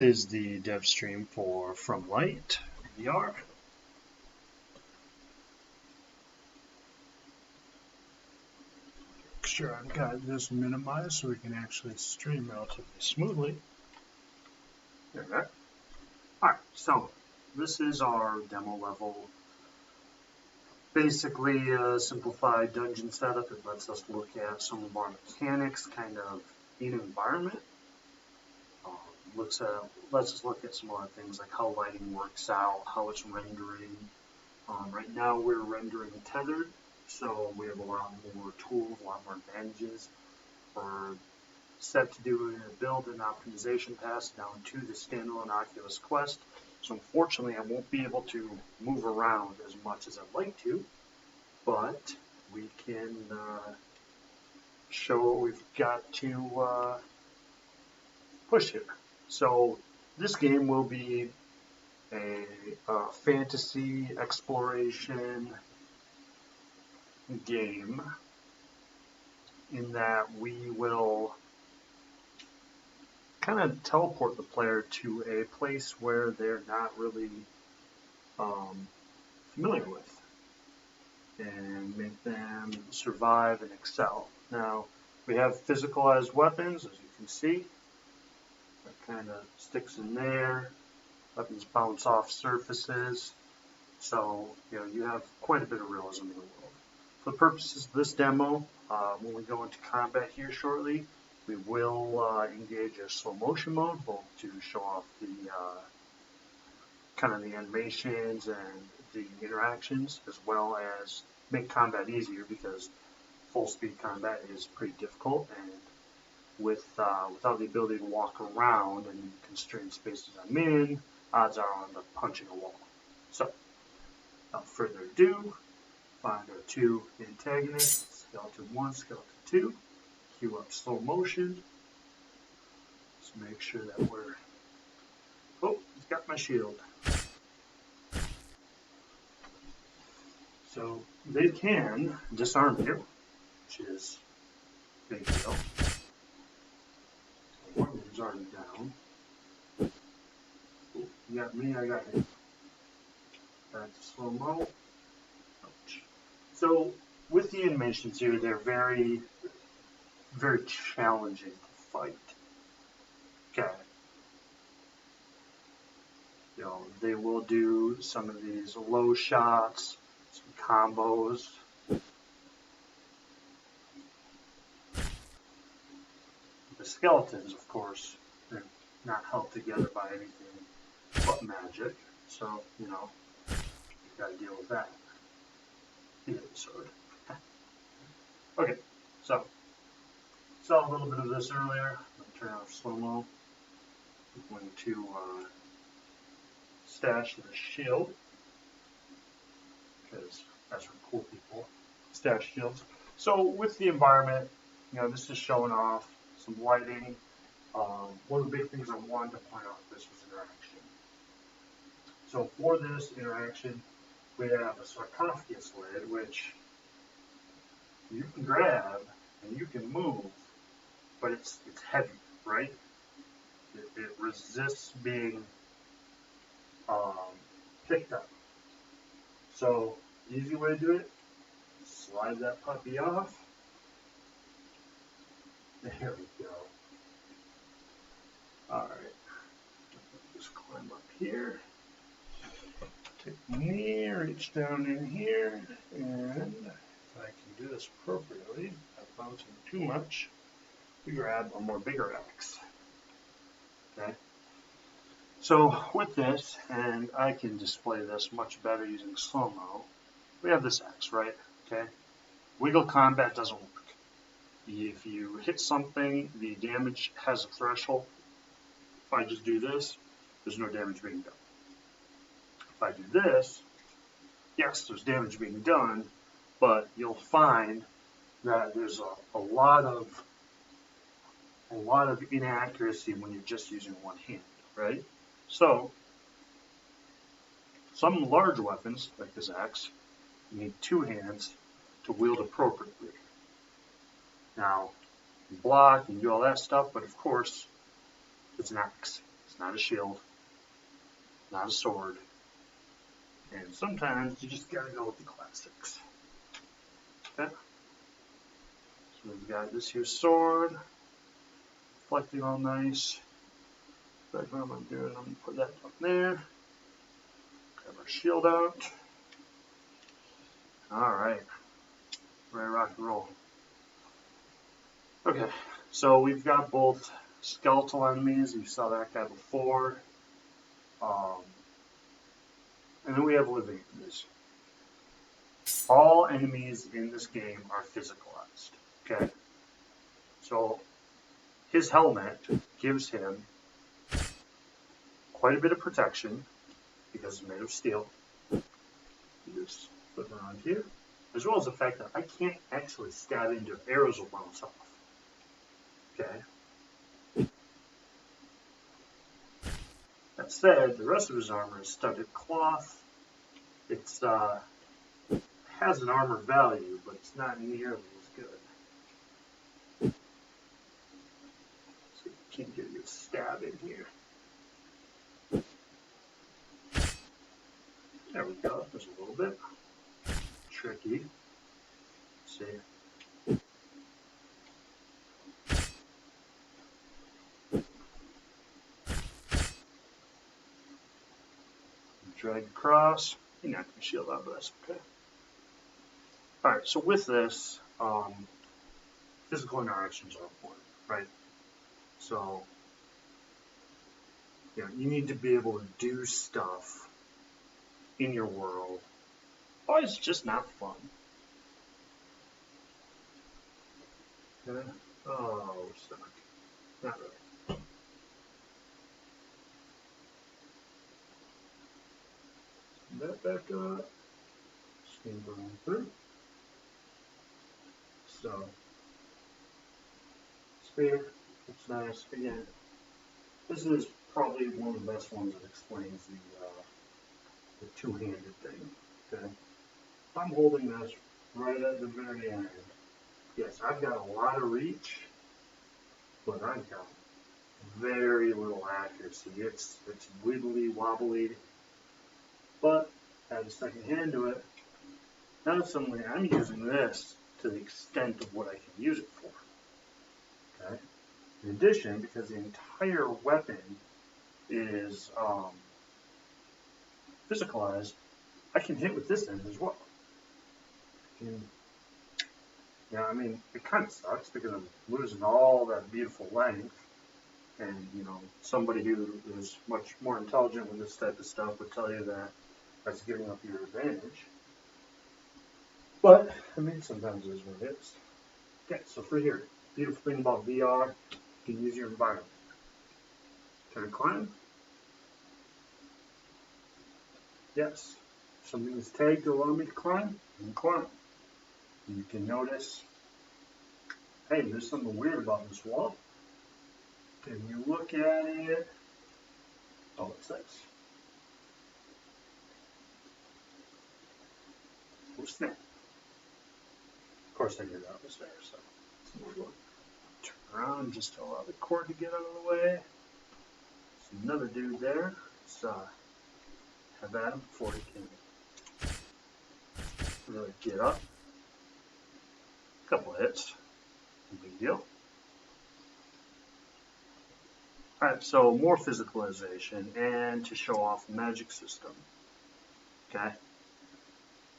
Is the dev stream for FromLight VR. Make sure I've got this minimized so we can actually stream relatively smoothly. There we go. Alright, so this is our demo level. Basically a simplified dungeon setup. It lets us look at some of our mechanics kind of in environment. Lets us look at some other things like how lighting works out, how it's rendering. Right now we're rendering tethered, so we have a lot more tools, a lot more advantages. We're set to do a build and optimization pass down to the standalone Oculus Quest. So unfortunately I won't be able to move around as much as I'd like to, but we can show what we've got to push here. So this game will be a fantasy exploration game in that we will kind of teleport the player to a place where they're not really familiar with and make them survive and excel. Now, we have physicalized weapons, as you can see. That kind of sticks in there. Weapons bounce off surfaces. So, you have quite a bit of realism in the world. For the purposes of this demo, when we go into combat here shortly, we will engage a slow motion mode, both to show off the kind of the animations and the interactions, as well as make combat easier because full speed combat is pretty difficult, and without the ability to walk around and constrained spaces I'm in, odds are I'll end up punching a wall. So, without further ado, find our two antagonists, Skeleton 1, Skeleton 2, cue up slow motion. Just make sure that we're... Oh, he's got my shield. So, they can disarm you, which is a big deal. One is already down. Ooh, you got me, I got him. Back to slow-mo. Ouch. So, with the animations here, they're very, very challenging to fight. Okay. They will do some of these low shots, some combos. The skeletons, of course, they're not held together by anything but magic, so, you gotta deal with that. He hit the sword. Okay, so, saw a little bit of this earlier. I'm going to turn off slow-mo. I'm going to stash the shield, because that's for cool people. Stash shields. So, with the environment, this is showing off some lighting. One of the big things I wanted to point out with this was interaction. So for this interaction, we have a sarcophagus lid, which you can grab and you can move, but it's heavy, right? It resists being picked up. So the easy way to do it, slide that puppy off. There we go. Alright, just climb up here, take the knee, reach down in here, and if I can do this appropriately, without bouncing too much, we grab a more bigger axe. Okay? So with this, and I can display this much better using slow-mo, we have this axe, right? Okay? Wiggle combat doesn't work. If you hit something, the damage has a threshold. If I just do this, there's no damage being done. If I do this, yes, there's damage being done, but you'll find that there's a lot of inaccuracy when you're just using one hand, right? So, some large weapons, like this axe, you need two hands to wield appropriately. Now, you block and do all that stuff, but of course, it's an axe. It's not a shield, not a sword. And sometimes you just gotta go with the classics. Okay? So we've got this here sword, reflecting all nice. What am I doing? I'm gonna put that up there. Grab our shield out. Alright. Ready to rock and roll. Okay, so we've got both skeletal enemies. You saw that guy before. And then we have living enemies. All enemies in this game are physicalized. Okay? So his helmet gives him quite a bit of protection because it's made of steel. Just flip around here. As well as the fact that I can't actually stab into it. Arrows will bounce off. Okay? That said, the rest of his armor is studded cloth. It's has an armor value, but it's not nearly as good. So you can't get a good stab in here. There we go. There's a little bit tricky. Let's see. Drag across. You're not going to shield out of this, okay? Alright, so with this, physical interactions are important, right? So, you need to be able to do stuff in your world. Oh, it's just not fun. Okay. Oh, we're stuck. Not really. That back up. Skin going through. So, spear, it's nice. Again, this is probably one of the best ones that explains the two-handed thing. Okay, if I'm holding this right at the very end, yes, I've got a lot of reach, but I've got very little accuracy. It's wibbly wobbly, but I have a second hand to it. Now suddenly I'm using this to the extent of what I can use it for. Okay. In addition, because the entire weapon is physicalized, I can hit with this end as well. I mean, it kind of sucks because I'm losing all that beautiful length. And, somebody who is much more intelligent with this type of stuff would tell you that that's giving up your advantage. But, I mean, sometimes it is what it is. Okay, so for here, beautiful thing about VR, you can use your environment. Can I climb? Yes. If something is tagged to allow me to climb, I can climb. And you can notice, hey, there's something weird about this wall. Can you look at it? Oh, what's this? Oh, snap. Of course I knew that was there, so we'll turn around just to allow the cord to get out of the way. There's another dude there. Let's have at him before he can really get up. A couple of hits. No big deal. Alright, so more physicalization and to show off the magic system. Okay.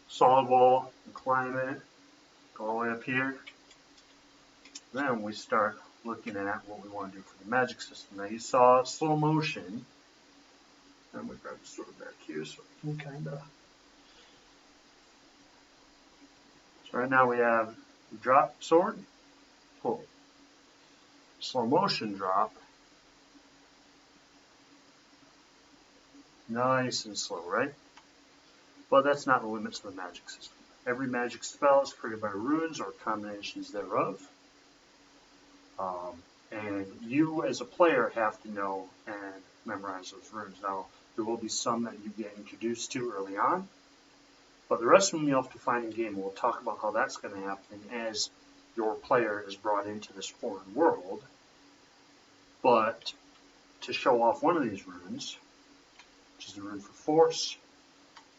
Solid wall, and climb it, go all the way up here. Then we start looking at what we want to do for the magic system. Now you saw slow motion. And we grab the sword back here so we can kind of. So right now we have drop sword, pull. Slow motion drop. Nice and slow, right? But that's not the limits of the magic system. Every magic spell is created by runes or combinations thereof. And you as a player have to know and memorize those runes. Now, there will be some that you get introduced to early on, but the rest of them you'll have to find in game. We'll talk about how that's going to happen as your player is brought into this foreign world. But to show off one of these runes, which is the rune for force.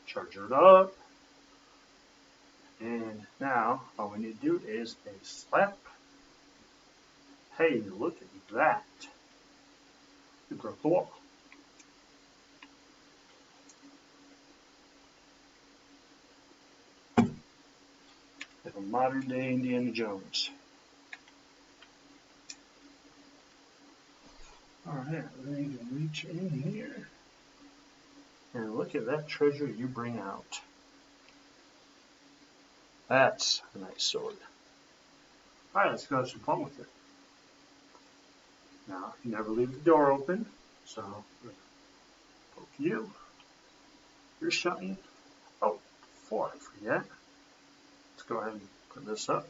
Charge it up. And now all we need to do is a slap. Hey, look at that. You broke the wall. Like a modern day Indiana Jones. Alright, then you can reach in here. And look at that treasure you bring out. That's a nice sword. Alright, let's go have some fun with it. Now, you never leave the door open, so poke you. You're shutting. Oh, before I forget, let's go ahead and put this up.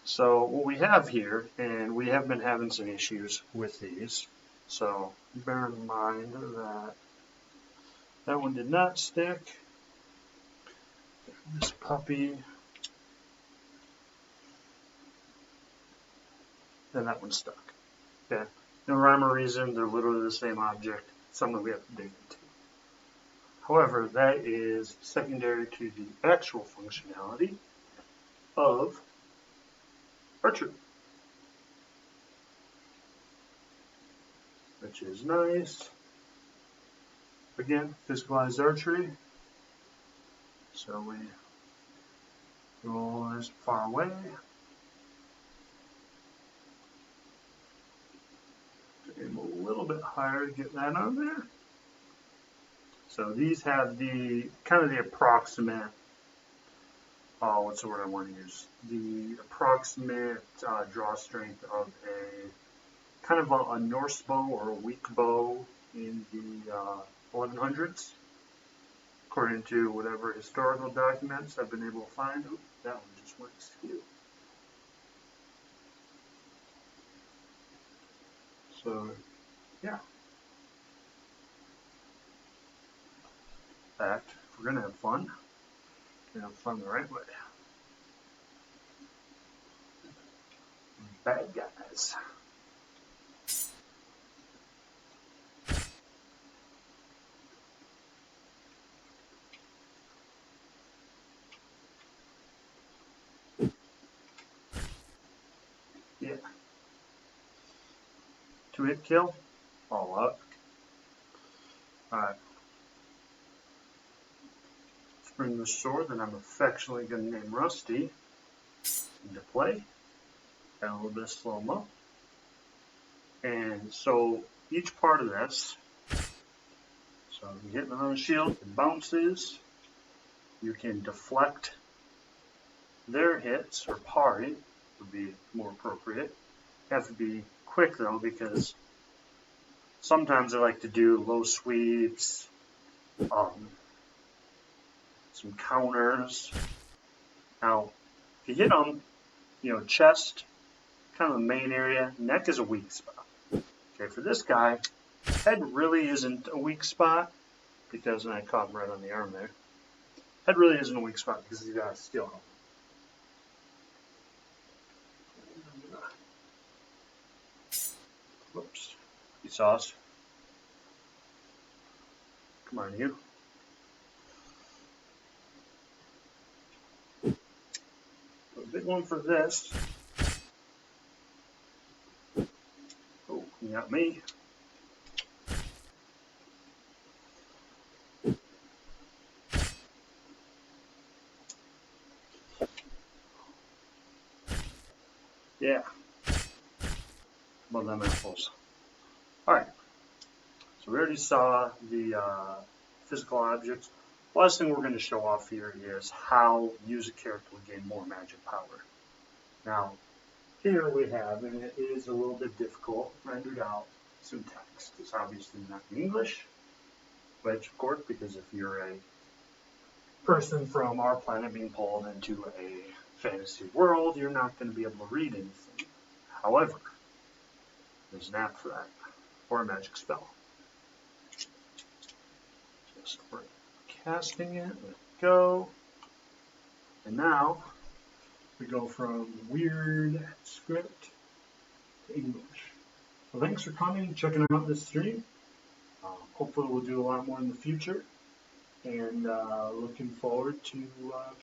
So what we have here, and we have been having some issues with these, so bear in mind that one did not stick. This puppy, then that one stuck. Okay, no rhyme or reason, they're literally the same object, something we have to dig into. However, that is secondary to the actual functionality of archery, which is nice. Again, physicalized archery. So we roll as far away. Aim a little bit higher to get that on there. So these have the kind of the approximate, what's the word I want to use? The approximate draw strength of a kind of a Norse bow or a weak bow in the 1100s. According to whatever historical documents I've been able to find. Ooh, that one just went askew. So, yeah. In fact, if we're going to have fun, we're going to have fun the right way. Bad guys. Yeah. 2-hit kill. All up. Alright. Let's bring the sword that I'm affectionately going to name Rusty into play. Got a little bit of slow-mo. And so each part of this, so you hit it on the shield, it bounces. You can deflect their hits, or parry would be more appropriate. You have to be quick though, because sometimes I like to do low sweeps, some counters. Now, if you hit them, chest, kind of the main area, neck is a weak spot. Okay, for this guy, head really isn't a weak spot, because I caught him right on the arm there. Head really isn't a weak spot because he's got a steel helmet. Whoops. You saw us. Come on, you. A big one for this. Oh, you got me. Yeah. About them apples. Alright. So we already saw the physical objects. Last thing we're going to show off here is how use a character will gain more magic power. Now, here we have, and it is a little bit difficult, rendered out some text. It's obviously not in English, which of course, because if you're a person from our planet being pulled into a fantasy world, you're not going to be able to read anything. However, there's an app for that, or a magic spell. Just we're casting it, let it go, and now we go from weird script to English. Well, thanks for coming and checking out this stream. Hopefully we'll do a lot more in the future, and looking forward to